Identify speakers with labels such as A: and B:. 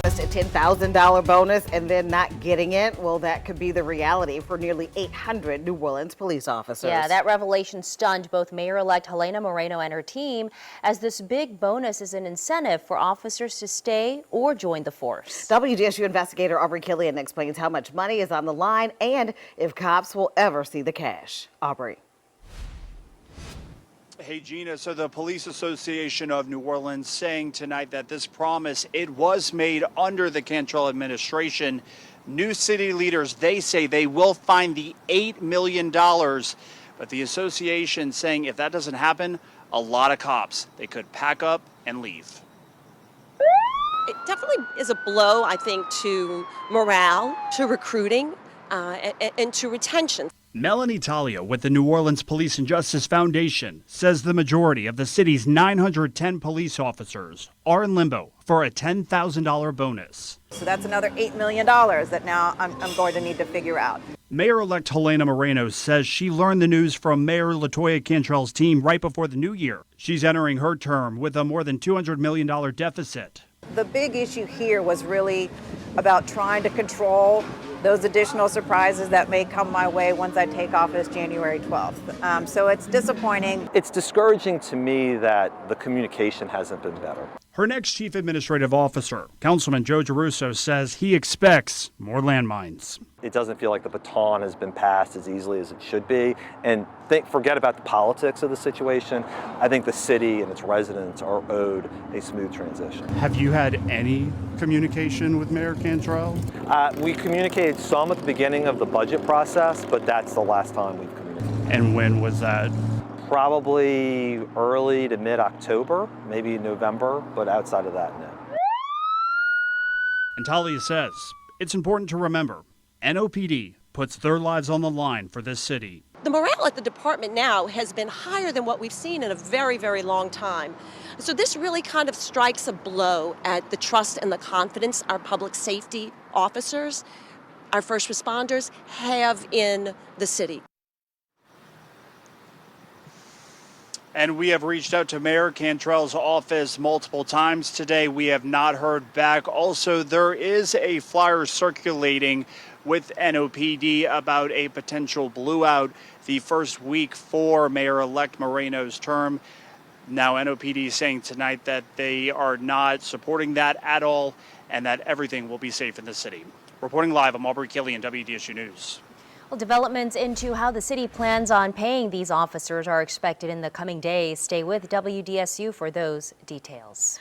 A: promised a $10,000 bonus and then not getting it. Well, that could be the reality for nearly 800 New Orleans police officers.
B: Yeah, that revelation stunned both Mayor-elect Helena Moreno and her team, as this big bonus is an incentive for officers to stay or join the force.
A: WDSU investigator Aubrey Killian explains how much money is on the line and if cops will ever see the cash. Aubrey.
C: Hey, Gina, so the Police Association of New Orleans saying tonight that this promise, it was made under the Cantrell administration. New city leaders, they say they will find the $8 million. But the association saying if that doesn't happen, a lot of cops, they could pack up and leave.
D: It definitely is a blow, I think, to morale, to recruiting, and to retention.
C: Melanie Talia with the New Orleans Police and Justice Foundation says the majority of the city's 910 police officers are in limbo for a $10,000 bonus.
E: So that's another $8 million that now I'm going to need to figure out.
C: Mayor-elect Helena Moreno says she learned the news from Mayor LaToya Cantrell's team right before the new year. She's entering her term with a more than $200 million deficit.
E: The big issue here was really about trying to control those additional surprises that may come my way once I take office January 12th. So it's disappointing.
F: It's discouraging to me that the communication hasn't been better.
C: Her next chief administrative officer, Councilman Joe Giarrusso, says he expects more landmines.
F: It doesn't feel like the baton has been passed as easily as it should be. And forget about the politics of the situation. I think the city and its residents are owed a smooth transition.
C: Have you had any communication with Mayor Cantrell?
F: We communicated some at the beginning of the budget process, but that's the last time we've communicated.
C: And when was that?
F: Probably early to mid-October, maybe November, but outside of that, no.
C: And Talia says it's important to remember NOPD puts their lives on the line for this city.
D: The morale at the department now has been higher than what we've seen in a very, very long time. So this really kind of strikes a blow at the trust and the confidence our public safety officers, our first responders have in the city.
C: And we have reached out to Mayor Cantrell's office multiple times today. We have not heard back. Also, there is a flyer circulating with NOPD about a potential blue out the first week for Mayor-elect Moreno's term. Now, NOPD is saying tonight that they are not supporting that at all and that everything will be safe in the city. Reporting live, I'm Aubrey Killian, WDSU News.
B: Well, developments into how the city plans on paying these officers are expected in the coming days. Stay with WDSU for those details.